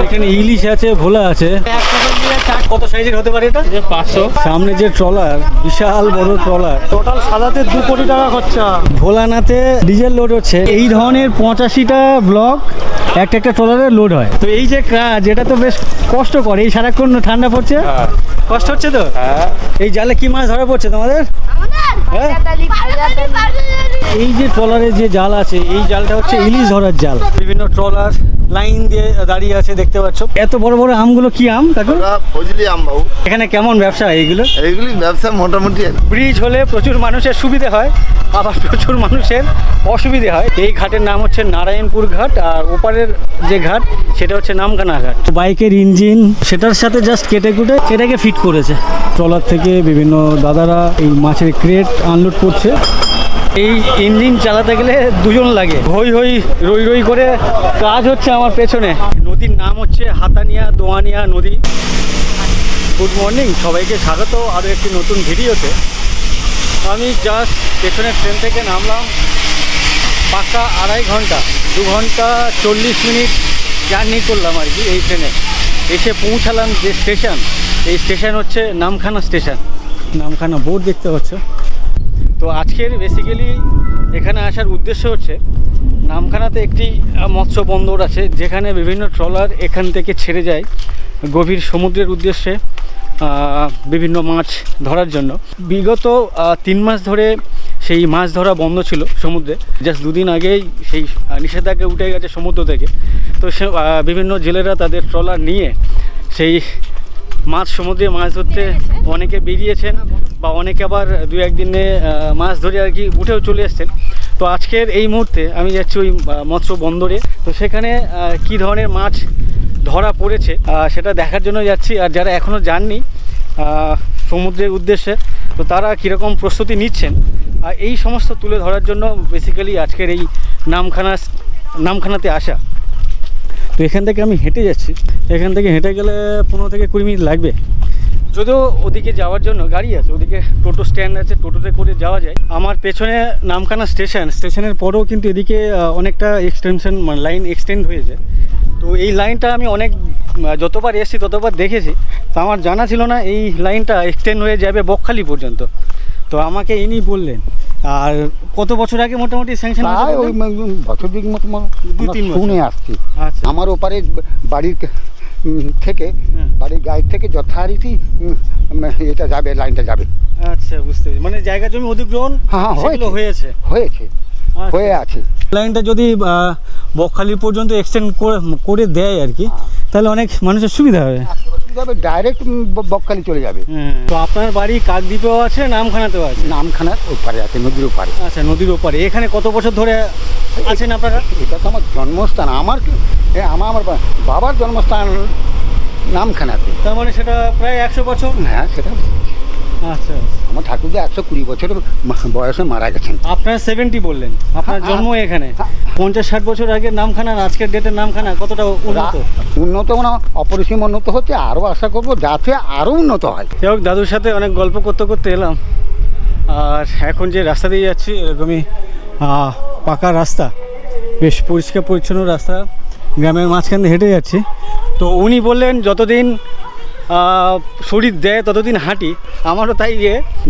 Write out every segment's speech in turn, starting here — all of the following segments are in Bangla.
এখানে ইলিশ আছে, ভোলা আছে। কত সাইজের হতে পারে এটা? 500। সামনে যে ট্রলার, বিশাল বড় ট্রলার, টোটাল সাজাতে 2 কোটি টাকা খরচা। ভোলানাথে ডিজেল লোড হচ্ছে। এই ধরনের 85টা ব্লক একটা ট্রলারে লোড হয়। তো এই যে কাজ, এটা তো বেশ কষ্টকর। এই সারাক্ষণ ঠান্ডা পড়ছে, কষ্ট হচ্ছে তো। এই জালে কি মাছ ধরা পড়ছে তোমাদের? হ্যাঁ, এই যে ট্রলারে যে জাল আছে, এই জালটা হচ্ছে ইলিশ ধরার জাল। বিভিন্ন ট্রলার লাইন দিয়ে দাঁড়িয়ে আছে, দেখতে পাচ্ছ। এত বড় বড় আমগুলো কি আম কাকু? ফজলি আম বাবু। এখানে কেমন ব্যবসা এইগুলো? এইগুলি ব্যবসা মোটামুটি। ব্রিজ হলে প্রচুর মানুষের সুবিধা হয়, আবার প্রচুর মানুষের অসুবিধে হয়। এই ঘাটের নাম হচ্ছে নারায়ণপুর ঘাট, আর ওপারের যে ঘাট সেটা হচ্ছে নামখানা ঘাট। বাইকের ইঞ্জিন সেটার সাথে জাস্ট কেটে কুটে এটাকে ফিট করেছে। ট্রলার থেকে বিভিন্ন দাদারা এই মাছের ক্রেট আনলোড করছে। এই ইঞ্জিন চালাতে গেলে 2 জন লাগে। হই হই রই রই করে কাজ হচ্ছে আমার পেছনে। নদীর নাম হচ্ছে হাতানিয়া দোয়ানিয়া নদী। গুড মর্নিং, সবাইকে স্বাগত আরও একটি নতুন ভিডিওতে। আমি জাস্ট পেছনের ট্রেন থেকে নামলাম। পাক্কা 2.5 ঘন্টা, 2 ঘন্টা 40 মিনিট জার্নি করলাম আর কি এই ট্রেনে। এসে পৌঁছালাম যে স্টেশন, এই স্টেশন হচ্ছে নামখানা স্টেশন। নামখানা বোর্ড দেখতে পাচ্ছ। তো আজকের বেসিক্যালি এখানে আসার উদ্দেশ্য হচ্ছে, নামখানাতে একটি মৎস্য বন্দর আছে যেখানে বিভিন্ন ট্রলার এখান থেকে ছেড়ে যায় গভীর সমুদ্রের উদ্দেশ্যে বিভিন্ন মাছ ধরার জন্য। বিগত 3 মাস ধরে সেই মাছ ধরা বন্ধ ছিল সমুদ্রে। জাস্ট 2 দিন আগেই সেই নিষেধাজ্ঞা উঠে গেছে সমুদ্র থেকে। তো সে বিভিন্ন জেলেরা তাদের ট্রলার নিয়ে সেই মাছ সমুদ্রে মাছ ধরতে অনেকে বেরিয়েছেন, বা অনেকে আবার 2-1 দিনে মাছ ধরে আর কি উঠেও চলে এসছেন। তো আজকের এই মুহূর্তে আমি যাচ্ছি ওই মৎস্য বন্দরে। তো সেখানে কি ধরনের মাছ ধরা পড়েছে সেটা দেখার জন্য যাচ্ছি। আর যারা এখনও যাননি সমুদ্রের উদ্দেশ্যে, তো তারা কীরকম প্রস্তুতি নিচ্ছেন এই সমস্ত তুলে ধরার জন্য বেসিক্যালি আজকের এই নামখানাতে আসা। তো এখান থেকে আমি হেঁটে যাচ্ছি। এখান থেকে হেঁটে গেলে 15 থেকে 20 মিনিট লাগবে। যদিও ওদিকে যাওয়ার জন্য গাড়ি আছে, ওদিকে টোটো স্ট্যান্ড আছে, টোটোতে করে যাওয়া যায়। আমার পেছনে নামখানা স্টেশনের পরেও কিন্তু এদিকে অনেকটা এক্সটেনশন, মানে লাইন এক্সটেন্ড হয়েছে। তো এই লাইনটা আমি যতবার এসেছি ততবার দেখেছি। তো আমার জানা ছিল না এই লাইনটা এক্সটেন্ড হয়ে যাবে বকখালি পর্যন্ত। তো আমাকে ইনি বললেন। আর কত বছর আগে মোটামুটি স্যাংশন হয়েছে? ওই বছর দিক মতো 2-3 শুনে আসছি। আচ্ছা, আমার ওপারে বাড়ির থেকে, বাড়ির গায়ের থেকে যথারীতি এটা যাবে, লাইনটা যাবে। আচ্ছা, বুঝতে পেরেছি। মানে জায়গা জমি অধিগ্রহণ হয়েছে হয়ে আছে। লাইনটা যদি বকখালি পর্যন্ত এক্সটেন্ড করে দেয় আর কি, তাহলে অনেক মানুষের সুবিধা হবে। ডাইরেক্ট বকখালি চলে যাবে। তো আপনার বাড়ি কাকদ্বীপেও আছে, নামখানাতেও আছে? নামখানার ওপারে আছে, নদীর ওপারে। আচ্ছা, নদীর ওপারে। এখানে কত বছর ধরে আছেন আপনারা? এটা তো আমার জন্মস্থান। আমার বাবার জন্মস্থান নামখানাতে। তার মানে সেটা প্রায় 100 বছর? হ্যাঁ, সেটা। আচ্ছা, আমার ঠাকুরদা 120 বছর বয়সে মারা গেছেন। আপনার 70 বললেন, আপনার জন্ম এখানে। 50-60 বছর আগের নামখানা, আজকের ডেটের নামখানা কতটা উন্নত? মানে অপরিসীম উন্নত হচ্ছে। আরও আশা করবো যাতে আরও উন্নত হয়। যাই হোক, দাদুর সাথে অনেক গল্প করতে করতে এলাম। আর এখন যে রাস্তা দিয়ে যাচ্ছি, এরকমই পাকা রাস্তা, বেশ পরিষ্কার পরিচ্ছন্ন রাস্তা, গ্রামের মাঝখান দিয়ে হেঁটে যাচ্ছি। তো উনি বললেন যতদিন শরীর দেয় ততদিন হাঁটি। আমারও তাই,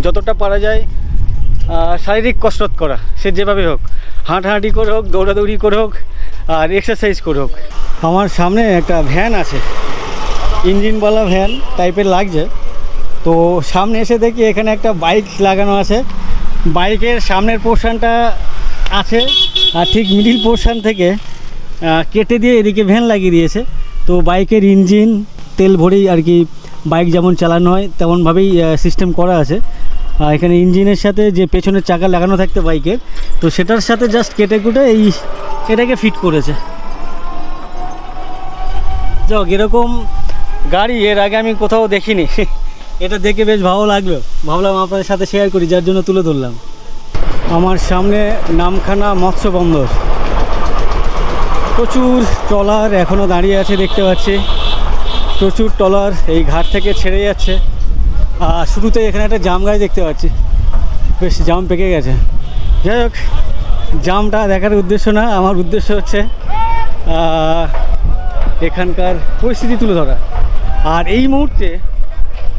যতটা পারা যায় শারীরিক কসরত করা, সে যেভাবে হোক, হাঁটাহাঁটি করে হোক, দৌড়াদৌড়ি করে হোক, আর এক্সারসাইজ করে হোক। আমার সামনে একটা ভ্যান আছে, ইঞ্জিনওয়ালা ভ্যান টাইপের লাগছে। তো সামনে এসে দেখি এখানে একটা বাইক লাগানো আছে। বাইকের সামনের পোর্শনটা আছে, আর ঠিক মিডিল পোর্শন থেকে কেটে দিয়ে এদিকে ভ্যান লাগিয়ে দিয়েছে। তো বাইকের ইঞ্জিন তেল ভরেই আর কি বাইক যেমন চালানো হয় তেমনভাবেই সিস্টেম করা আছে। এখানে ইঞ্জিনের সাথে যে পেছনের চাকা লাগানো থাকতে বাইকের, তো সেটার সাথে জাস্ট কেটে কুটে এটাকে ফিট করেছে। যাক, এরকম গাড়ি এর আগে আমি কোথাও দেখিনি। এটা দেখে বেশ ভালো লাগলো, ভাবলাম আপনাদের সাথে শেয়ার করি, যার জন্য তুলে ধরলাম। আমার সামনে নামখানা মৎস্য বন্দর। প্রচুর ট্রলার এখনও দাঁড়িয়ে আছে দেখতে পাচ্ছি। প্রচুর ট্রলার এই ঘাট থেকে ছেড়ে যাচ্ছে। শুরুতে এখানে একটা জাম গাছ দেখতে পাচ্ছি, বেশ জাম পেকে গেছে। যাই হোক, জামটা দেখার উদ্দেশ্য না, আমার উদ্দেশ্য হচ্ছে এখানকার পরিস্থিতি তুলে ধরা। আর এই মুহূর্তে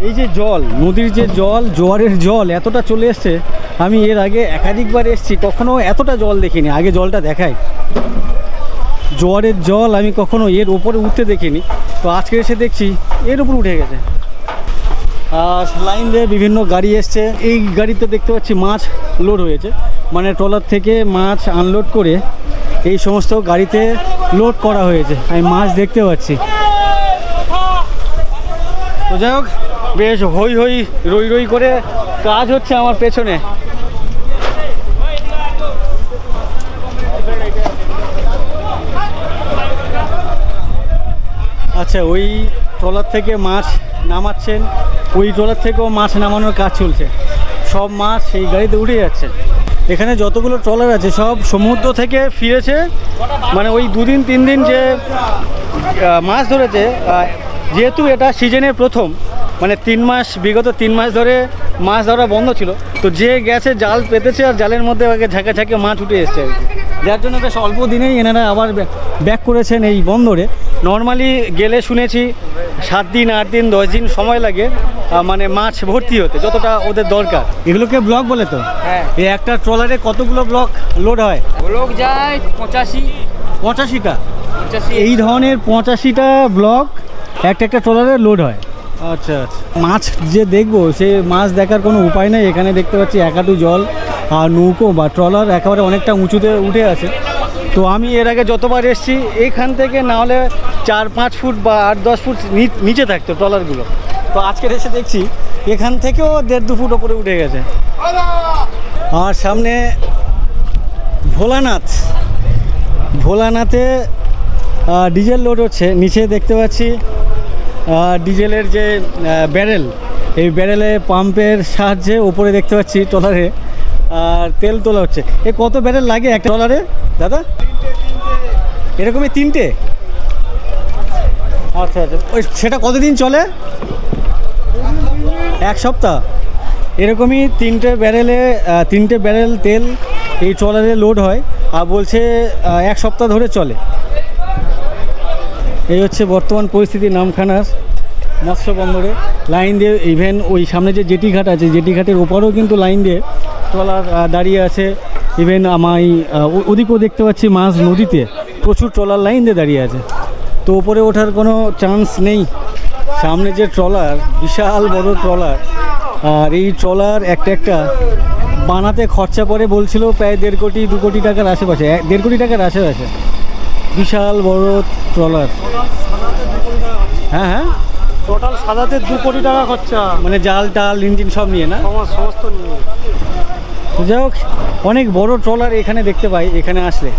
এই যে জল, নদীর যে জল, জোয়ারের জল এতটা চলে এসছে, আমি এর আগে একাধিকবার এসেছি, কখনো এতটা জল দেখিনি। আগে জলটা দেখাই, জোয়ারের জল আমি কখনো এর ওপরে উঠতে দেখিনি, তো আজকে এসে দেখছি এর উপর উঠে গেছে। আর লাইন দিয়ে বিভিন্ন গাড়ি এসছে। এই গাড়িতে দেখতে পাচ্ছি মাছ লোড হয়েছে, মানে ট্রলার থেকে মাছ আনলোড করে এই সমস্ত গাড়িতে লোড করা হয়েছে। আমি মাছ দেখতে পাচ্ছি। তো যাই হোক, বেশ হই হই রই রই করে কাজ হচ্ছে আমার পেছনে। আচ্ছা, ওই ট্রলার থেকে মাছ নামাচ্ছেন, ওই ট্রলার থেকেও মাছ নামানোর কাজ চলছে। সব মাছ সেই গাড়িতে উঠে যাচ্ছে। এখানে যতগুলো ট্রলার আছে সব সমুদ্র থেকে ফিরেছে, মানে ওই 2 দিন 3 দিন যে মাছ ধরেছে, যেহেতু এটা সিজনের প্রথম, মানে 3 মাস, বিগত 3 মাস ধরে মাছ ধরা বন্ধ ছিল, তো যে গেছে জাল পেতেছে আর জালের মধ্যে ঝাঁকে ঝাঁকে মাছ উঠে এসছে আর কি। যার জন্য বেশ অল্প দিনেই এনারা আবার ব্যাক করেছেন এই বন্দরে। নর্মালি গেলে শুনেছি 7 দিন 8 দিন 10 দিন সময় লাগে মানে মাছ ভর্তি হতে, যতটা ওদের দরকার। এগুলোকে ব্লক বলে তো? হ্যাঁ, এই একটা ট্রলারে কতগুলো ব্লক লোড হয়? ব্লক যায় 85টা। 85 এই ধরনের 85টা ব্লক একটা ট্রলারে লোড হয়। আচ্ছা আচ্ছা, মাছ যে দেখবো সে মাছ দেখার কোনো উপায় নেই। এখানে দেখতে পাচ্ছি একাটু জল, আর নৌকো বা ট্রলার একেবারে অনেকটা উঁচুতে উঠে আছে। তো আমি এর আগে যতবার এসেছি এইখান থেকে না হলে 4-5 ফুট বা 8-10 ফুট নিচে থাকতো ট্রলারগুলো, তো আজকের এসে দেখছি এখান থেকেও 1.5-2 ফুট ওপরে উঠে গেছে। আর সামনে ভোলানাথে ডিজেল লোড হচ্ছে। নিচে দেখতে পাচ্ছি ডিজেলের যে ব্যারেল, এই ব্যারেলে পাম্পের সাহায্যে ওপরে দেখতে পাচ্ছি ট্রলারে আর তেল তোলা হচ্ছে। এ কত ব্যারেল লাগে একটা ট্রলারে দাদা? এরকমই 3টে? আচ্ছা আচ্ছা, ওই সেটা কতদিন চলে? 1 সপ্তাহ। এরকমই 3টে ব্যারেল তেল এই ট্রলারে লোড হয়, আর বলছে 1 সপ্তাহ ধরে চলে। এই হচ্ছে বর্তমান পরিস্থিতি নামখানার মৎস্য বন্দরে। লাইন দিয়ে ইভেন ওই সামনে যে জেটি ঘাট আছে, জেটি ঘাটের ওপারেও কিন্তু লাইন দিয়ে ট্রলার দাঁড়িয়ে আছে। ইভেন আমি ওদিকেও দেখতে পাচ্ছি মাছ নদীতে প্রচুর ট্রলার লাইন দিয়ে দাঁড়িয়ে আছে। তো ওপরে ওঠার কোনো চান্স নেই। সামনে যে ট্রলার, বিশাল বড় ট্রলার, আর এই ট্রলার একটা বানাতে খরচা পড়ে বলছিল প্রায় 1.5 কোটি 2 কোটি টাকার আশেপাশে, 1.5 কোটি টাকার আশেপাশে। বিশাল বড় ট্রলার। হ্যাঁ হ্যাঁ, টোটাল সাজাতে 2 কোটি টাকা খরচা, মানে জাল টাল ইঞ্জিন সব নিয়ে না? সমস্ত নিয়ে। তো যাই হোক, অনেক বড় ট্রলার এখানে দেখতে পাই এখানে আসলে।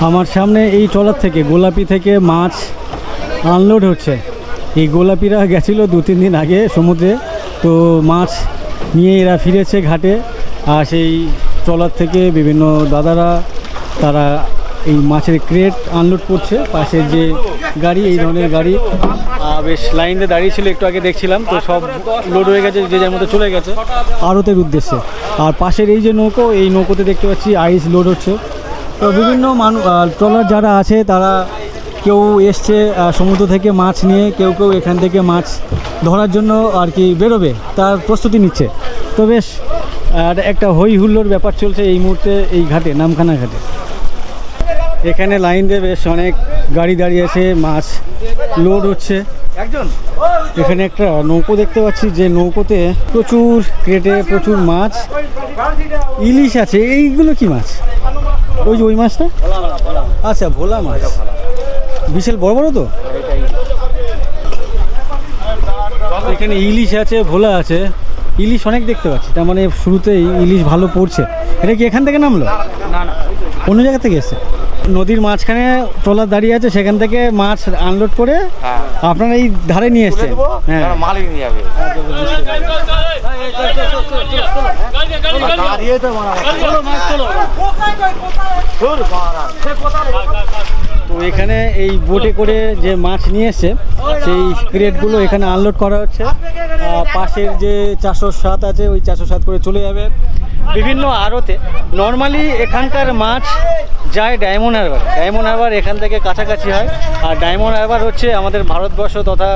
আমার সামনে এই ট্রলার থেকে, গোলাপি থেকে মাছ আনলোড হচ্ছে। এই গোলাপিরা গেছিলো 2-3 দিন আগে সমুদ্রে, তো মাছ নিয়ে এরা ফিরেছে ঘাটে। আর সেই ট্রলার থেকে বিভিন্ন দাদারা তারা এই মাছের ক্রেট আনলোড করছে। পাশের যে গাড়ি, এই ধরনের গাড়ি বেশ লাইন দিয়ে দাঁড়িয়ে ছিল, একটু আগে দেখছিলাম, তো সব লোড হয়ে গেছে, যে যার মধ্যে চলে গেছে আড়তের উদ্দেশ্যে। আর পাশের এই যে নৌকো, এই নৌকোতে দেখতে পাচ্ছি আইস লোড হচ্ছে। তো বিভিন্ন ট্রলার যারা আছে তারা কেউ এসছে সমুদ্র থেকে মাছ নিয়ে, কেউ এখান থেকে মাছ ধরার জন্য আর কি বেরোবে, তার প্রস্তুতি নিচ্ছে। তো বেশ একটা হই হুল্লোড় ব্যাপার চলছে এই মুহূর্তে এই ঘাটে, নামখানা ঘাটে। এখানে লাইন দিয়ে বেশ অনেক গাড়ি দাঁড়িয়ে আছে, মাছ লোড হচ্ছে। এখানে একটা নৌকো দেখতে পাচ্ছি, যে নৌকোতে প্রচুর ক্রেটে প্রচুর মাছ, ইলিশ আছে। এইগুলো কি মাছ? ওই যে ওই মাছটা? আচ্ছা, ভোলা মাছ, বিশাল বড় বড়। তো এখানে ইলিশ আছে, ভোলা আছে, ইলিশ অনেক দেখতে পাচ্ছি। তার মানে শুরুতেই ইলিশ ভালো পড়ছে। এটা কি এখান থেকে নামলো? না না, অন্য জায়গা থেকে এসছে? নদীর মাঝখানে ট্রলার দাঁড়িয়ে আছে, সেখান থেকে মাছ আনলোড করে আপনারা এই ধারে নিয়ে এসছেন? হ্যাঁ, মালিক নিয়ে যাবে। তো এখানে এই বোটে করে যে মাছ নিয়ে এসছে সেই ক্রেটগুলো এখানে আনলোড করা হচ্ছে। পাশের যে 407 আছে, ওই 407 করে চলে যাবে। বিভিন্ন আড়তে। নর্মালি এখানকার মাছ যায় ডায়মন্ড হারবার। ডায়মন্ড হারবার এখান থেকে কাছাকাছি হয়, আর ডায়মন্ড হারবার হচ্ছে আমাদের ভারতবর্ষ তথা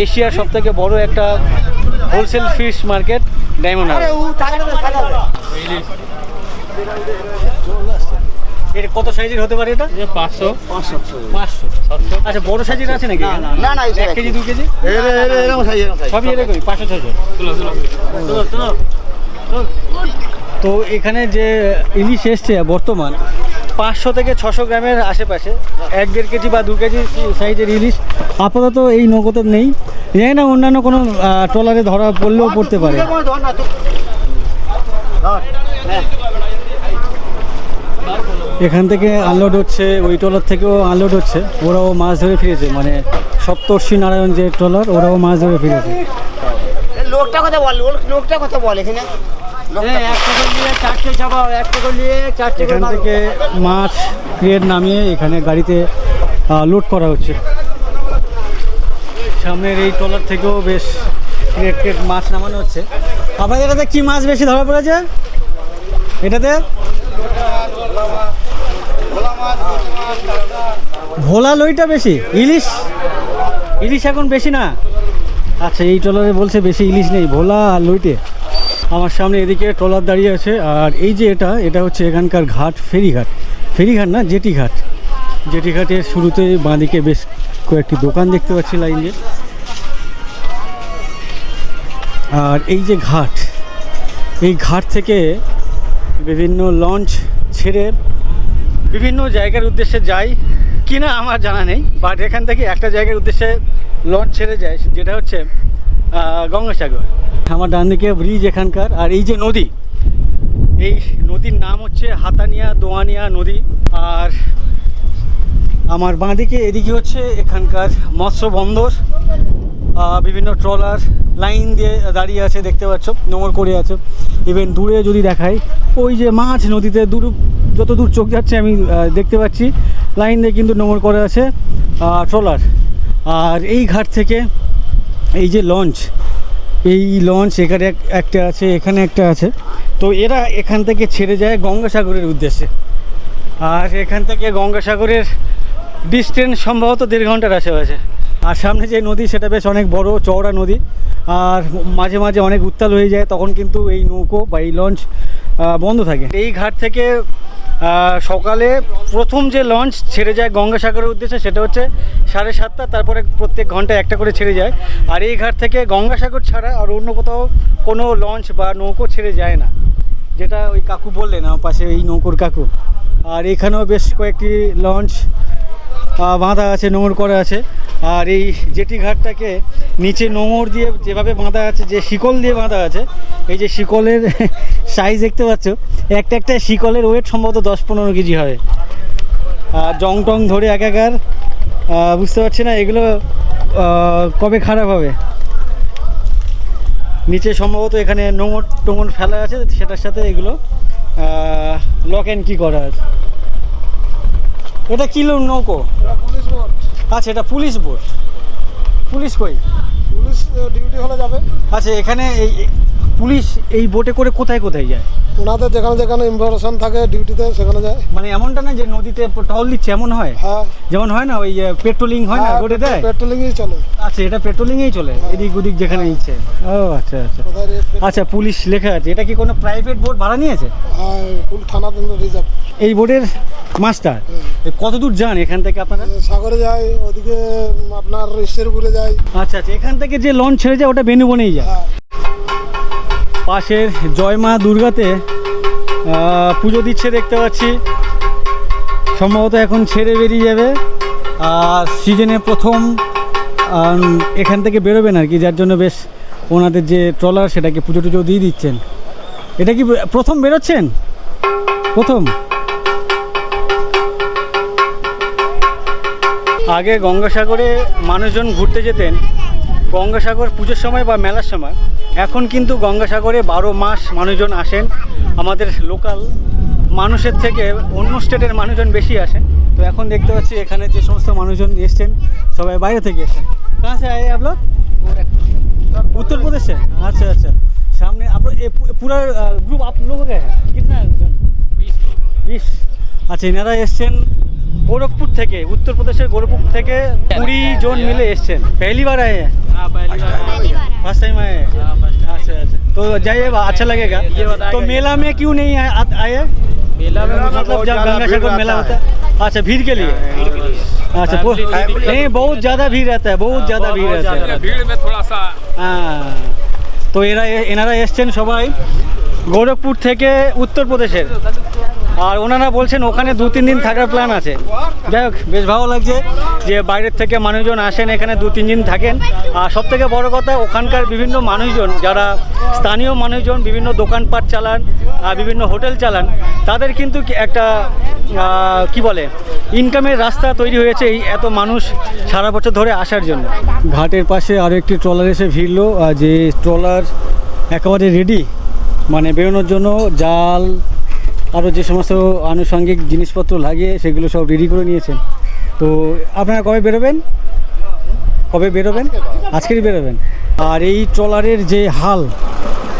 এশিয়ার সবথেকে বড় একটা wholesale fish market diamond Harbour. এর কত সাইজের হতে পারে এটা? 500 500। আচ্ছা, বড় সাইজের আছে নাকি? না না 1 কেজি 2 কেজি এরকম সাইজ সবই এরকমই 500 600। তো এখানে যে ইলিশ এসছে বর্তমান 500 থেকে 600 গ্রামের আশেপাশে, 1-1.5 কেজি বা 2 কেজি সাইজের ইলিশ আপাতত এই নৌকোতে নেই। জানি না অন্যান্য কোনো ট্রলারে ধরা পড়লেও পড়তে পারে। এখান থেকে আনলোড হচ্ছে, ওই ট্রলার থেকেও আনলোড হচ্ছে। ওরাও মাছ ধরে ফিরেছে, মানে সপ্তর্ষি নারায়ণ যে ট্রলার, ওরাও মাছ ধরে ফিরেছে। লোকটা কথা বল, লোকটা কথা বল এখানে। এখান থেকে মাছ ক্রেট নামিয়ে এখানে গাড়িতে লোড করা হচ্ছে। সামনের এই ট্রলার থেকেও বেশ ক্রেট মাছ নামানো হচ্ছে। আপনাদের এটাতে কি মাছ বেশি ধরা পড়েছে? এটাতে ভোলা লইটা বেশি, ইলিশ এখন বেশি না। আচ্ছা, এই ট্রলারে বলছে বেশি ইলিশ নেই, ভোলা আর লইটে। আমার সামনে এদিকে ট্রলার দাঁড়িয়ে আছে, আর এই যে এটা হচ্ছে এখানকার ঘাট, ফেরিঘাট না, জেটিঘাটের শুরুতে বাঁদিকে বেশ কয়েকটি দোকান দেখতে পাচ্ছি লাইন দিয়ে। আর এই যে ঘাট, এই ঘাট থেকে বিভিন্ন লঞ্চ ছেড়ে বিভিন্ন জায়গার উদ্দেশ্যে যায় কিনা আমার জানা নেই, বাট এখান থেকে একটা জায়গার উদ্দেশ্যে লঞ্চ ছেড়ে যায়, যেটা হচ্ছে গঙ্গাসাগর। আমার ডান দিকে ব্রিজ এখানকার, আর এই যে নদী, এই নদীর নাম হচ্ছে হাতানিয়া দোয়ানিয়া নদী। আর আমার বাঁদিকে এদিকে হচ্ছে এখানকার মৎস্য বন্দর। বিভিন্ন ট্রলার লাইন দিয়ে দাঁড়িয়ে আছে, দেখতে পাচ্ছ, নোঙর করে আছে। ইভেন দূরে যদি দেখাই, ওই যে মাছ নদীতে যত দূর চোখ যাচ্ছে আমি দেখতে পাচ্ছি লাইন দিয়ে কিন্তু নোঙর করে আছে ট্রলার। আর এই ঘাট থেকে এই যে লঞ্চ এখানে একটা আছে, এখানে একটা আছে। তো এরা এখান থেকে ছেড়ে যায় গঙ্গাসাগরের উদ্দেশ্যে। আর এখান থেকে গঙ্গাসাগরের ডিস্টেন্স সম্ভবত 1.5 ঘন্টার আশেপাশে। আর সামনে যে নদী সেটা বেশ অনেক বড় চওড়া নদী, আর মাঝে মাঝে অনেক উত্তাল হয়ে যায়, তখন কিন্তু এই নৌকো বা এই লঞ্চ বন্ধ থাকে। এই ঘাট থেকে সকালে প্রথম যে লঞ্চ ছেড়ে যায় গঙ্গাসাগরের উদ্দেশ্যে সেটা হচ্ছে 7:30, তারপরে প্রত্যেক ঘন্টায় একটা করে ছেড়ে যায়। আর এই ঘাট থেকে গঙ্গাসাগর ছাড়া আর অন্য কোথাও কোনো লঞ্চ বা নৌকো ছেড়ে যায় না, যেটা ওই কাকু বললেন আমার পাশে, এই নৌকোর কাকু। আর এখানেও বেশ কয়েকটি লঞ্চ বাঁধা আছে, নোঙর করা আছে। আর এই জেটি ঘাটটাকে নিচে নোঙর দিয়ে যেভাবে বাঁধা আছে, যে শিকল দিয়ে বাঁধা আছে, এই যে শিকলের সাইজ দেখতে পাচ্ছ, একটা শিকলের ওয়েট সম্ভবত 10-15 কেজি হবে। আর জং টং ধরে একাকার, বুঝতে পারছি না এগুলো কবে খারাপ হবে। নিচে সম্ভবত এখানে নোঙর ফেলা আছে, সেটার সাথে এগুলো লক অ্যান্ড কি করা আছে। এটা কি নৌকো? Police boat. আচ্ছা, এটা পুলিশ বোট। পুলিশ কই? পুলিশ ডিউটি হলে যাবে। আচ্ছা, এখানে এই পুলিশ এই বোটে করে কোথায় কোথায় যায়? ওনাদের যেখানে যেখানে ইনফরমেশন থাকে ডিউটিতে সেখানে যায়। মানে এমনটা না যে নদীতে টহল দিচ্ছে, এমন হয়? হ্যাঁ, যেমন হয় না ওই পেট্রোলিং হয় না রোডে দেয়? পেট্রোলিংই চলে। আচ্ছা, এটা পেট্রোলিংয়েই চলে, এদিক ওদিক যেখানে ইচ্ছে। ও আচ্ছা আচ্ছা কোথায় আচ্ছা, পুলিশ লেখা আছে। এটা কি কোনো প্রাইভেট বোট ভাড়া নিয়েছে? থানা রিজার্ভ। এই বোটের মাস্টার কত দূর যান এখান থেকে আপনারা? সাগরে যায়, ওদিকে আপনার ঈশ্বরপুরে যায়। আচ্ছা আচ্ছা, এখান থেকে যে লঞ্চ ছেড়ে যায় ওটা বেনুবনেই যায়। হ্যাঁ। পাশের জয় মা দুর্গাতে পুজো দিচ্ছে দেখতে পাচ্ছি, সম্ভবত এখন ছেড়ে বেরিয়ে যাবে। আর সিজনে প্রথম এখান থেকে বেরোবেন আর কি, যার জন্য বেশ ওনাদের যে ট্রলার সেটাকে পুজো টুজো দিয়ে দিচ্ছেন। এটা কি প্রথম বেরোচ্ছেন? প্রথম? আগে গঙ্গাসাগরে মানুষজন ঘুরতে যেতেন গঙ্গাসাগর পুজোর সময় বা মেলার সময়। এখন কিন্তু গঙ্গাসাগরে 12 মাস মানুষজন আসেন। আমাদের লোকাল মানুষের থেকে অন্য স্টেটের মানুষজন বেশি আসেন। তো এখন দেখতে পাচ্ছি এখানে যে সমস্ত মানুষজন এসছেন সবাই বাইরে থেকে এসেছেন। কাহা সে আয়ে আপ লোগ? উত্তর প্রদেশে? আচ্ছা আচ্ছা। सामने आप पूरा ग्रुप आप लोग गए हैं कितना 20 আচ্ছা এনারা এসছেন गोरखपुर থেকে उत्तर प्रदेश गोरखपुर থেকে 20 জন मिले এসছেন पहली बार आए हैं हाँ पहली बार फर्स्ट टाइम आए हैं अच्छा अच्छा तो जाइए अच्छा लगेगा तो मेला में क्यों नहीं आए मेला में मतलब जब गंगा सागर मेला होता है अच्छा भीड़ के लिए अच्छा नहीं बहुत ज़्यादा भीड़ रहता है बहुत ज़्यादा भीड़ रहता है भीड़ में थोड़ा सा হ্যাঁ তো এনারা এসছেন সবাই গোরখপুর থেকে উত্তরপ্রদেশের আর ওনারা বলছেন ওখানে 2-3 দিন থাকার প্ল্যান আছে যাই হোক বেশ ভালো লাগছে যে বাইরের থেকে মানুষজন আসেন এখানে 2-3 দিন থাকেন আর সবথেকে বড় কথা ওখানকার বিভিন্ন মানুষজন যারা স্থানীয় মানুষজন বিভিন্ন দোকানপাট চালান আর বিভিন্ন হোটেল চালান তাদের কিন্তু একটা কি বলে ইনকামের রাস্তা তৈরি হয়েছে এই এত মানুষ সারা বছর ধরে আসার জন্য ঘাটের পাশে আরও একটি ট্রলার এসে ভিড়লো যে ট্রলার একেবারে রেডি মানে বেরোনোর জন্য জাল আরও যে সমস্ত আনুষঙ্গিক জিনিসপত্র লাগে সেগুলো সব রেডি করে নিয়েছেন তো আপনারা কবে বেরোবেন আজকেরই বেরোবেন আর এই ট্রলারের যে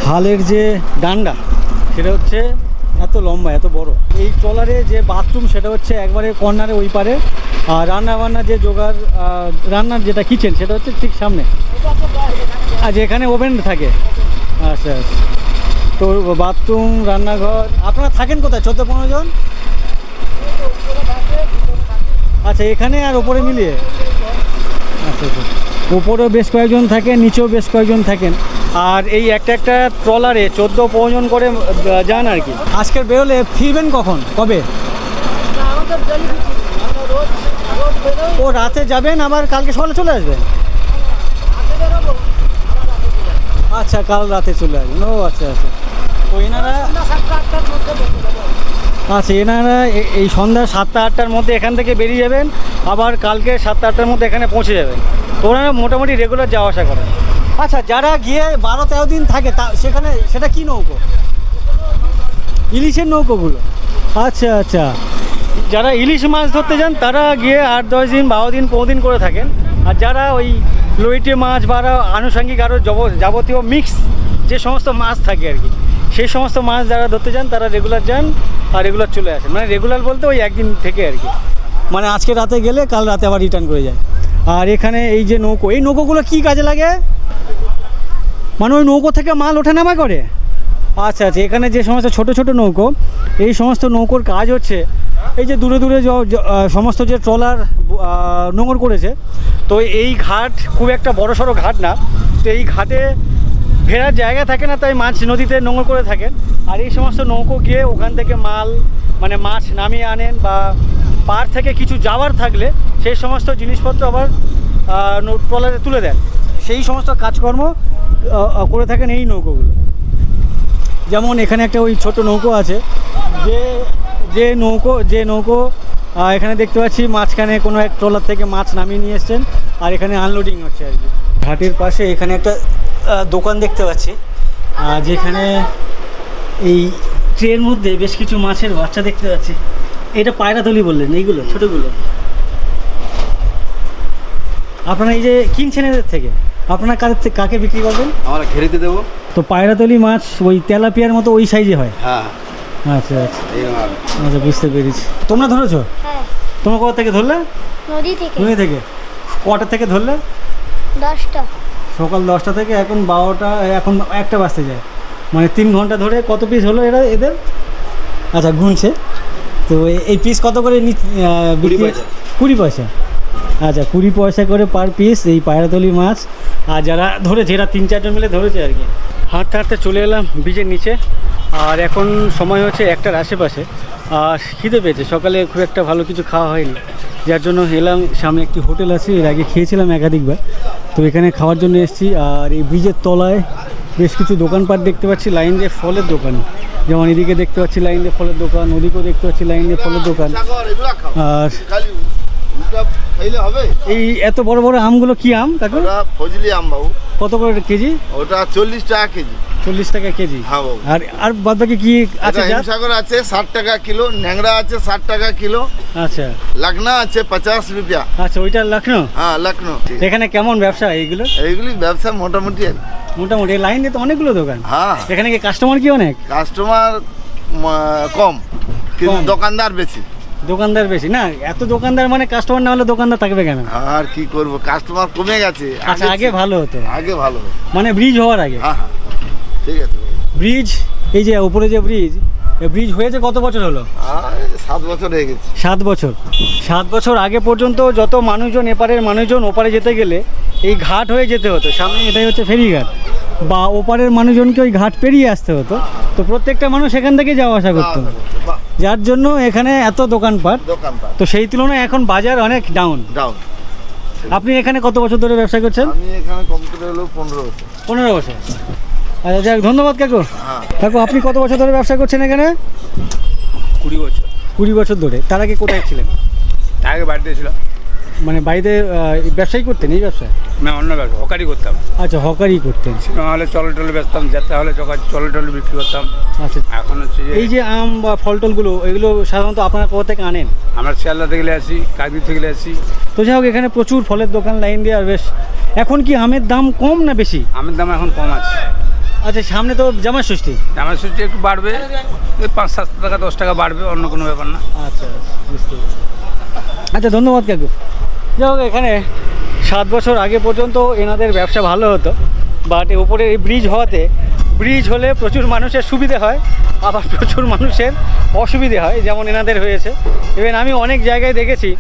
হালের যে ডান্ডা সেটা হচ্ছে এত লম্বা এত বড় এই ট্রলারে যে বাথরুম সেটা হচ্ছে একবারে কর্নারে ওই পারে আর রান্নাবান্না যে জোগাড় রান্নার যেটা কিচেন সেটা হচ্ছে ঠিক সামনে আর যেখানে ওভেন থাকে আচ্ছা আচ্ছা তো বাথরুম রান্নাঘর আপনারা থাকেন কোথায় 14-15 জন আচ্ছা এখানে আর ওপরে মিলিয়ে আচ্ছা আচ্ছা ওপরেও বেশ কয়েকজন থাকেন নিচেও বেশ কয়েকজন থাকেন আর এই একটা ট্রলারে 14-15 জন করে যান আর কি আজকের বেরোলে ফিরবেন কবে ও রাতে যাবেন আবার কালকে সকালে চলে আসবেন আচ্ছা কাল রাতে চলে আসবেন ও আচ্ছা আচ্ছা তো এনারা আচ্ছা এনারা এই সন্ধ্যা 7টা-8টার মধ্যে এখান থেকে বেরিয়ে যাবেন আবার কালকে 7টা-8টার মধ্যে এখানে পৌঁছে যাবেন তো ওনারা মোটামুটি রেগুলার যাওয়া আসা করেন আচ্ছা যারা গিয়ে 12-13 দিন থাকে তা সেখানে সেটা কি নৌকো ইলিশের নৌকোগুলো আচ্ছা আচ্ছা যারা ইলিশ মাছ ধরতে যান তারা গিয়ে 8-10 দিন 12 দিন 15 দিন করে থাকেন আর যারা ওই লইটে মাছ বা আনুষঙ্গিক আরও যাবতীয় মিক্স যে সমস্ত মাছ থাকে আর কি সেই সমস্ত মাছ যারা ধরতে যান তারা রেগুলার যান আর রেগুলার চলে আসেন মানে রেগুলার বলতে ওই একদিন থেকে আর কি মানে আজকে রাতে গেলে কাল রাতে আবার রিটার্ন করে যায় আর এখানে এই যে নৌকো এই নৌকোগুলো কী কাজে লাগে মানে ওই নৌকো থেকে মাল ওঠা নামা করে আচ্ছা আচ্ছা এখানে যে সমস্ত ছোট নৌকো এই সমস্ত নৌকোর কাজ হচ্ছে এই যে দূরে সমস্ত যে ট্রলার নোঙর করেছে তো এই ঘাট খুব একটা বড়সড় ঘাট না তো এই ঘাটে ফেরার জায়গা থাকে না তাই মাছ নদীতে নোঙর করে থাকেন আর এই সমস্ত নৌকো গিয়ে ওখান থেকে মানে মাছ নামিয়ে আনেন বা পার থেকে কিছু যাওয়ার থাকলে সেই সমস্ত জিনিসপত্র আবার ট্রলারে তুলে দেন সেই সমস্ত কাজকর্ম করে থাকেন এই নৌকোগুলো যেমন এখানে একটা ওই ছোট নৌকো আছে যে নৌকো এখানে দেখতে পাচ্ছি মাঝখানে কোনো এক ট্রলার থেকে মাছ নামিয়ে নিয়ে এসছেন আর এখানে আনলোডিং হচ্ছে আর কি ঘাটের পাশে এখানে একটা দোকান দেখতে পাচ্ছি যেখানে এই ট্রের মধ্যে বেশ কিছু মাছের বাচ্চা দেখতে পাচ্ছি এটা পায়রাতলি বললেন এইগুলো ছোটোগুলো আপনারা এই যে কিনছেন এদের থেকে আপনারা কাকে বিক্রি করবেন আমরা ঘেরিতে দেবো তো পায়রাতলি মাছ ওই তেলাপিয়ার মতো ওই সাইজে হয় হ্যাঁ আচ্ছা আচ্ছা আচ্ছা বুঝতে পেরেছি তোমরা ধরেছো হ্যাঁ তোমরা কোথা থেকে ধরলে নদী থেকে কটা থেকে ধরলে 10টা সকাল 10টা থেকে এখন 12টা এখন 1টা বাজতে যায় মানে 3 ঘন্টা ধরে কত পিস হলো এদের আচ্ছা গুনছে তো এই পিস কত করে 20 পয়সা আচ্ছা 20 পয়সা করে পার পিস এই পায়রাতলি মাছ আর যারা ধরেছে এরা 3-4 জন মিলে ধরেছে আর কি হাঁটতে চলে এলাম ব্রিজের নিচে আর এখন সময় হচ্ছে 1টার আশেপাশে আর খিদে পেয়েছে সকালে খুব একটা ভালো কিছু খাওয়া হয়নি যার জন্য এলাম সামনে একটি হোটেল আছে এর আগে খেয়েছিলাম একাধিকবার তো এখানে খাওয়ার জন্য এসেছি আর এই ব্রিজের তলায় বেশ কিছু দোকানপাট দেখতে পাচ্ছি লাইন দিয়ে ফলের দোকান যেমন এদিকে দেখতে পাচ্ছি লাইন দিয়ে ফলের দোকান ওদিকেও দেখতে পাচ্ছি লাইন দিয়ে ফলের দোকান আর এই এত বড় বড় আমগুলো কি আম কাকু ফজলি আম বাবু কত করে কেজি ওটা 40 টাকা কেজি 40 টাকা কেজি হ্যাঁ বাবু আর বাদ বাকি কি আছে হিমসাগর আছে 60 টাকা কিলো ন্যাংরা আছে 60 টাকা কিলো আচ্ছা লখনা আছে 50 রুপিয়া আচ্ছা ওইটা লখনৌ হ্যাঁ লখনৌ এখানে কেমন ব্যবসা এইগুলো এইগুলি ব্যবসা মোটামুটি মোটামুটি এই লাইন দিয়ে তো অনেকগুলো দোকান। হ্যাঁ এখানে কি কাস্টমার কি অনেক? কাস্টমার কম কিন্তু কম। দোকানদার বেশি। দোকানদার বেশি না? এত দোকানদার মানে কাস্টমার না হলে দোকানদার থাকবে কেন? আর কি করব, কাস্টমার কমে গেছে। আচ্ছা, আগে ভালো হতো, আগে ভালো হতো। মানে ব্রিজ হওয়ার আগে। হ্যাঁ হ্যাঁ ঠিক আছে। ব্রিজ, এই যে উপরে যে ব্রিজ, এই ব্রিজ হয়েছে কত বছর হলো? আর 7 বছর হয়ে গেছে। 7 বছর। 7 বছর আগে পর্যন্ত যত মানুষজন, এপারের মানুষজন ওপারে যেতে গেলে এই ঘাট হয়ে যেতে হতো। সামনে এটাই হচ্ছে ফেরিঘাট, বা ওপারের মানুষজনকে ওই ঘাট পেরিয়ে আসতে হতো। তো প্রত্যেকটা মানুষ এখান থেকে যাওয়া আসা করতো, যার জন্য এখানে এত দোকানপাট। দোকানপাট তো সেই তুলনায় এখন বাজার অনেক ডাউন। ডাউন। আপনি এখানে কত বছর ধরে ব্যবসা করছেন? আমি এখানে কম্পিউটার হলো 15 বছর। 15 বছর। আচ্ছা যাক, ধন্যবাদ কাকু। হ্যাঁ কাকু, আপনি কত বছর ধরে ব্যবসা করছেন এখানে? 20 বছর 20 বছর ধরে। তার আগে কোথায় ছিলেন? আগে বাড়িতে ছিল, মানে বাড়িতে ব্যবসাই করতেন? এই ব্যবসায়? না অন্য ব্যবসা, হকারি করতাম। আচ্ছা, হকারি করতেন। নাহলে চলে টলে বেচতাম, যেতে হলে চলে টলে বিক্রি করতাম। আচ্ছা, এখন হচ্ছে যে এই যে আম বা ফল টলগুলো, এগুলো সাধারণত আপনারা কোথা থেকে আনেন? আমরা শিয়ালদা থেকে আসি, কাকদ্বীপ থেকে আসি। তো যাই হোক, এখানে প্রচুর ফলের দোকান লাইন দিয়ে। আর বেশ, এখন কি আমের দাম কম না বেশি? আমের দাম এখন কম আছে। আচ্ছা, সামনে তো জামাই ষষ্ঠী। আমার সুচি একটু বাড়বে, ওই 5-7 টাকা 10 টাকা বাড়বে, অন্য কোনো ব্যাপার না। আচ্ছা, বুঝতে পেরেছি। আচ্ছা, ধন্যবাদ কাকু। যাই হোক, এখানে 7 বছর আগে পর্যন্ত এনাদের ব্যবসা ভালো হতো, বাট উপরে এই ব্রিজ হওয়াতে, ব্রিজ হলে প্রচুর মানুষের সুবিধে হয়, আবার প্রচুর মানুষের অসুবিধে হয়, যেমন এনাদের হয়েছে। ইভেন আমি অনেক জায়গায় দেখেছি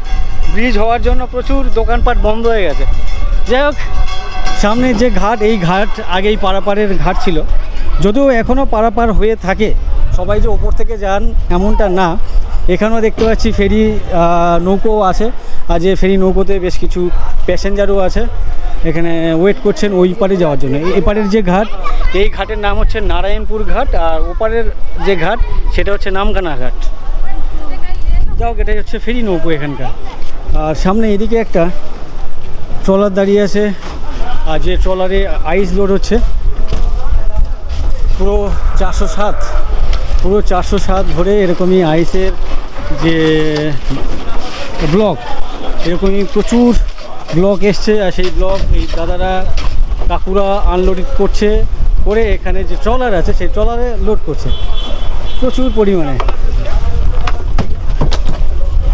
ব্রিজ হওয়ার জন্য প্রচুর দোকানপাট বন্ধ হয়ে গেছে। যাই হোক, সামনে যে ঘাট, এই ঘাট আগেই পারাপারের ঘাট ছিল, যদিও এখনও পারাপার হয়ে থাকে। সবাই যে ওপর থেকে যান এমনটা না। এখানেও দেখতে পাচ্ছি ফেরি নৌকো আছে, আর যে ফেরি নৌকোতে বেশ কিছু প্যাসেঞ্জারও আছে, এখানে ওয়েট করছেন ওই পারে যাওয়ার জন্য। এপারের যে ঘাট, এই ঘাটের নাম হচ্ছে নারায়ণপুর ঘাট, আর ওপারের যে ঘাট সেটা হচ্ছে নামখানা ঘাট। যাও, এটাই হচ্ছে ফেরি নৌকো এখানকার। আর সামনে এদিকে একটা ট্রলার দাঁড়িয়ে আছে, আর যে ট্রলারে আইস লোড হচ্ছে। পুরো 407 ভরে এরকমই আইসের যে ব্লক, এরকমই প্রচুর ব্লক এসছে। আর সেই ব্লক এই দাদারা কাকুরা আনলোডিং করছে, করে এখানে যে ট্রলার আছে সেই ট্রলারে লোড করছে প্রচুর পরিমাণে।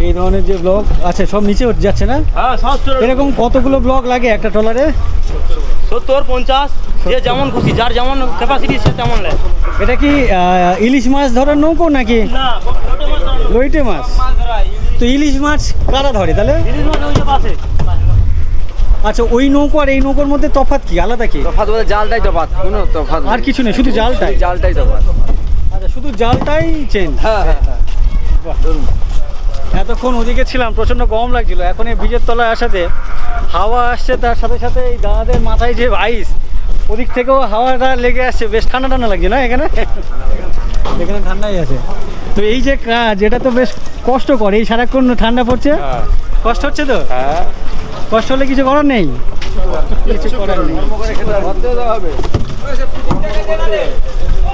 এই ধরনের যে ব্লক আছে সব নিচে যাচ্ছে না? এরকম কতগুলো ব্লক লাগে একটা ট্রলারে? 70-50, যে যেমন খুশি, যার যেমন ক্যাপাসিটি সে তেমন নেয়। এটা কি ইলিশ মাছ ধরার নৌকো নাকি লইটে মাছ? তো ইলিশ মাছ কারা ধরে তাহলে? আচ্ছা, ওই নৌকো আর এই নৌকোর মধ্যে তফাৎ কি, আলাদা কি? তফাৎ বলতে জালটাই তফাৎ, কোনো তফাৎ আর কিছু নেই, শুধু জালটাই? জালটাই তফাৎ। আচ্ছা, শুধু জালটাই চেঞ্জ। হ্যাঁ হ্যাঁ হ্যাঁ। এতক্ষণ ওদিকে ছিলাম, প্রচণ্ড গরম লাগছিল। এখন এই ব্রিজের তলায় আসাতে হাওয়া আসছে, তার সাথে সাথে এই দাদাদের মাথায় যে আইস, ওদিক থেকেও হাওয়াটা লেগে আসছে। বেশ ঠান্ডা ঠান্ডা লাগছে না এখানে? এখানে ঠান্ডাই আছে। তো এই যে কাজ, এটা তো বেশ কষ্টকর। এই সারাক্ষণ ঠান্ডা পড়ছে, কষ্ট হচ্ছে তো? হ্যাঁ, কষ্ট হলে কিছু করার নেই, কিছু করার নেই।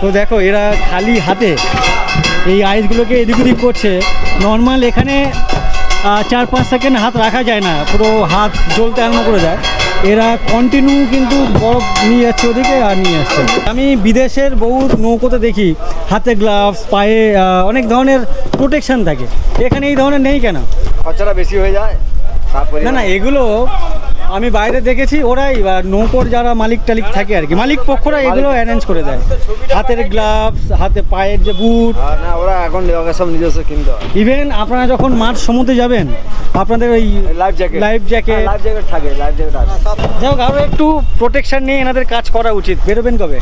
তো দেখো, এরা খালি হাতে এই আইসগুলোকে এদিক ওদিক করছে। নর্মাল এখানে 4-5 সেকেন্ড হাত রাখা যায় না, পুরো হাত জ্বলতে আরম্ভ করে যায়। এরা কন্টিনিউ কিন্তু বরফ নিয়ে যাচ্ছে ওদিকে আর নিয়ে আসছে। আমি বিদেশের বহু নৌকোতে দেখি হাতে গ্লাভস, পায়ে অনেক ধরনের প্রোটেকশন থাকে। এখানে এই ধরনের নেই কেন? খরচাটা বেশি হয়ে যায় তারপরে। না না, এগুলো আমি বাইরে দেখেছি, ওরাই নৌকোর যারা মালিক টালিক থাকে আর কি, মালিক পক্ষরা এগুলো অ্যারেঞ্জ করে দেয়। হাতের গ্লাভস, হাতে পায়ের যে বুট। না, ওরা এখন সব নিজস্ব কিনতে হয়। ইভেন আপনারা যখন মাঠ সমুদ্রে যাবেন, আপনাদের ওই লাইফ জ্যাকেট লাইফ জ্যাকেট থাকে, লাইফ জ্যাকেট আছে। যাই হোক, আরও একটু প্রোটেকশন নিয়ে এনাদের কাজ করা উচিত। বেরোবেন কবে?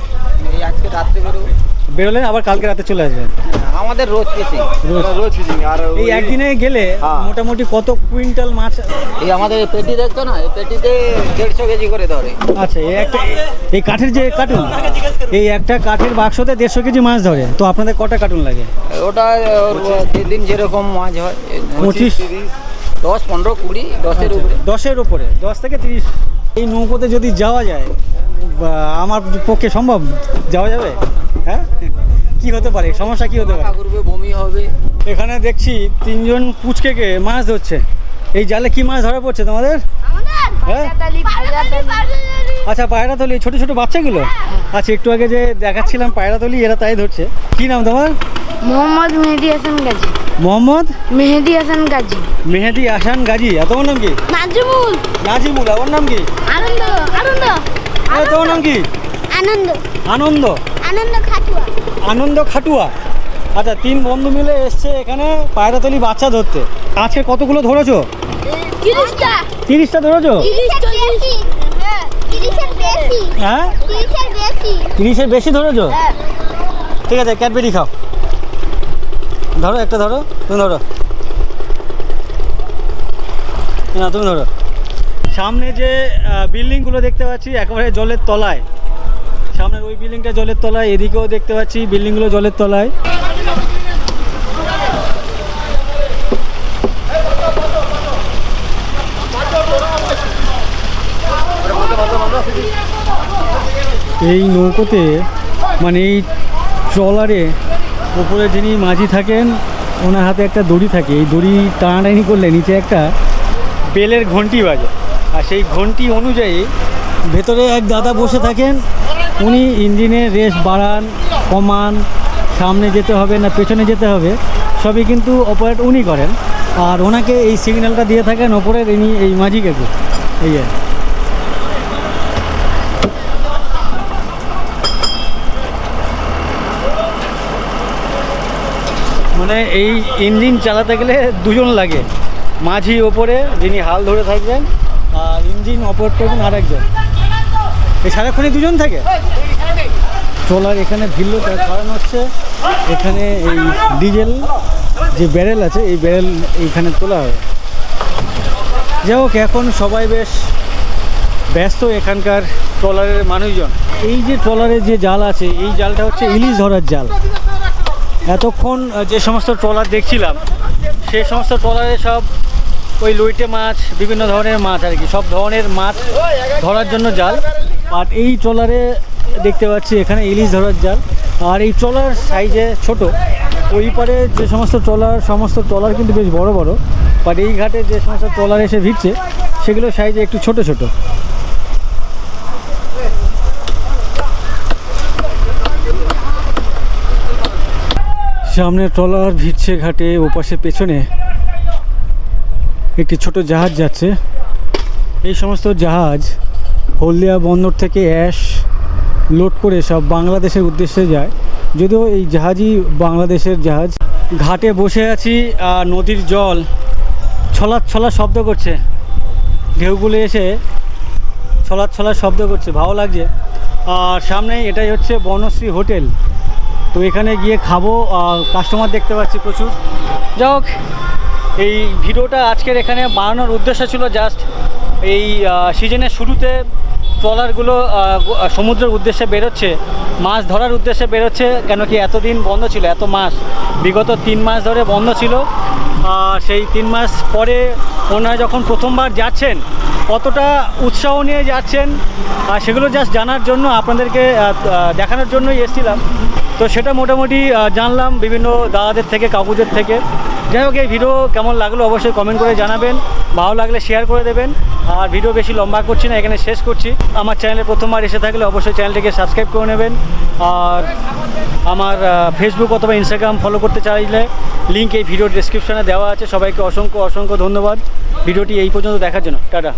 এই আজকে রাত্রে বেরোবো। বেরোলেন আবার কালকে রাতে চলে আসবেন? আমাদের রোজ ফিশিং, রোজ ফিশিং। আর এই একদিনে গেলে হ্যাঁ। মোটামুটি কত কুইন্টাল মাছ? এই আমাদের পেটি দেখতো না, এই পেটিতে 150 কেজি করে ধরে। আচ্ছা, এই একটা, এই কাঠের যে কার্টুন, এই একটা কাঠের বাক্সতে 150 কেজি মাছ ধরে। তো আপনাদের কটা কার্টুন লাগে? ওটা দিন যেরকম মাছ হয়, 25, 10, 15, 20, 10-এর উপরে। 10-এর উপরে, 10 থেকে 30। এই নৌকোতে যদি যাওয়া যায়, আমার পক্ষে সম্ভব? যাওয়া যাবে? হ্যাঁ, কি হতে পারে সমস্যা, কি হতে পারে? করবে, বমি হবে। এখানে দেখছি 3জন পুচকেকে মাছ ধরছে। এই জালে কি মাছ ধরা পড়ছে তোমাদের? হ্যাঁ আচ্ছা পায়রাতলি ছোট ছোট বাচ্চাগুলো আচ্ছা একটু আগে যে দেখাচ্ছিলাম পায়রাতলি এরা তাই ধরছে। কি নাম তোমার? মোহাম্মদ মেহেদি হাসান গাজী। মোহাম্মদ মেহেদি হাসান গাজী। মেহেদি হাসান গাজী। আর তোমার নাম কি? নাজিমুল। নাজিমুল। আর ওর নাম কি? আনন্দ। আনন্দ। আর তোমার নাম কি? আনন্দ। আনন্দ। আনন্দ খাটুয়া। আনন্দ খাটুয়া। আচ্ছা 3 বন্ধু মিলে এসছে এখানে পায়রাতলি বাচ্চা ধরতে। আজকে কতগুলো ধরেছো? 30টা। 30টা ধরেছো? 30 হ্যাঁ 30-এর বেশি। হ্যাঁ 30-এর বেশি। 30-এর বেশি ধরেছো? ঠিক আছে ক্যাডবেরি খাও। ধরো একটা ধরো। তুমি ধরো না তুমি ধরো। সামনে যে বিল্ডিংগুলো দেখতে পাচ্ছি একেবারে জলের তলায়। সামনের ওই বিল্ডিংটা জলের তলায়, এদিকেও দেখতে পাচ্ছি বিল্ডিংগুলো জলের তলায়। এই নৌকোতে মানে এই ট্রলারে ওপরে যিনি মাঝি থাকেন ওনার হাতে একটা দড়ি থাকে। এই দড়ি টানাটানি করলে নিচে একটা বেলের ঘন্টি বাজে, আর সেই ঘন্টি অনুযায়ী ভেতরে এক দাদা বসে থাকেন। উনি ইঞ্জিনের রেস বাড়ান কমান, সামনে যেতে হবে না পেছনে যেতে হবে সবই কিন্তু অপারেট উনি করেন। আর ওনাকে এই সিগন্যালটা দিয়ে থাকেন ওপরের ইনি এই মাঝিকে। এই মানে এই ইঞ্জিন চালাতে গেলে দুজন লাগে, মাঝি ওপরে যিনি হাল ধরে থাকবেন আর ইঞ্জিন অপারেট করবেন আরেকজন। এই সারাক্ষণই দুজন থাকে। ট্রলার এখানে ভিড়লো তার কারণ হচ্ছে এখানে এই ডিজেল যে ব্যারেল আছে এই ব্যারেল এইখানে তোলা হয়। যাই হোক এখন সবাই বেশ ব্যস্ত এখানকার ট্রলারের মানুষজন। এই যে ট্রলারের যে জাল আছে এই জালটা হচ্ছে ইলিশ ধরার জাল। এতক্ষণ যে সমস্ত ট্রলার দেখছিলাম সেই সমস্ত ট্রলারে সব ওই লইটে মাছ বিভিন্ন ধরনের মাছ আর কি, সব ধরনের মাছ ধরার জন্য জাল। আর এই ট্রলারে দেখতে পাচ্ছি এখানে ইলিশ ধরার জাল। আর এই ট্রলার সাইজে ছোট, ওই পারে যে সমস্ত ট্রলার কিন্তু বেশ বড় বড়, বাট এই ঘাটে যে সমস্ত ট্রলার এসে ভিড়ছে সেগুলো সাইজে একটু ছোট ছোট। সামনে ট্রলার ভিড়ছে ঘাটে, ওপাশে পেছনে একটি ছোট জাহাজ যাচ্ছে। এই সমস্ত জাহাজ হলদিয়া বন্দর থেকে অ্যাশ লোড করে সব বাংলাদেশের উদ্দেশ্যে যায়, যদিও এই জাহাজই বাংলাদেশের জাহাজ। ঘাটে বসে আছি আর নদীর জল ছলা শব্দ করছে, ঢেউগুলো এসে ছলা শব্দ করছে, ভালো লাগছে। আর সামনে এটাই হচ্ছে বনশ্রী হোটেল, তো এখানে গিয়ে খাবো। কাস্টমার দেখতে পাচ্ছি প্রচুর। যাই হোক এই ভিডিওটা আজকের এখানে বানানোর উদ্দেশ্য ছিল জাস্ট এই সিজনের শুরুতে ট্রলারগুলো সমুদ্রের উদ্দেশ্যে বেরোচ্ছে, মাছ ধরার উদ্দেশ্যে বেরোচ্ছে। কেন কি এতদিন বন্ধ ছিল, এত মাস বিগত 3 মাস ধরে বন্ধ ছিল। সেই 3 মাস পরে ওনারা যখন প্রথমবার যাচ্ছেন কতটা উৎসাহ নিয়ে যাচ্ছেন সেগুলো জাস্ট জানার জন্য আপনাদেরকে দেখানোর জন্যই এসেছিলাম। তো সেটা মোটামুটি জানলাম বিভিন্ন দাদাদের থেকে কাকুদের থেকে। যাই হোক এই ভিডিও কেমন লাগলো অবশ্যই কমেন্ট করে জানাবেন, ভালো লাগলে শেয়ার করে দেবেন। আর ভিডিও বেশি লম্বা করছি না, এখানে শেষ করছি। আমার চ্যানেলে প্রথমবার এসে থাকলে অবশ্যই চ্যানেলটিকে সাবস্ক্রাইব করে নেবেন। আর আমার ফেসবুক অথবা ইনস্টাগ্রাম ফলো করতে চাইলে লিঙ্ক এই ভিডিও ডেসক্রিপশনে দেওয়া আছে। সবাইকে অসংখ্য ধন্যবাদ ভিডিওটি এই পর্যন্ত দেখার জন্য। টাটা।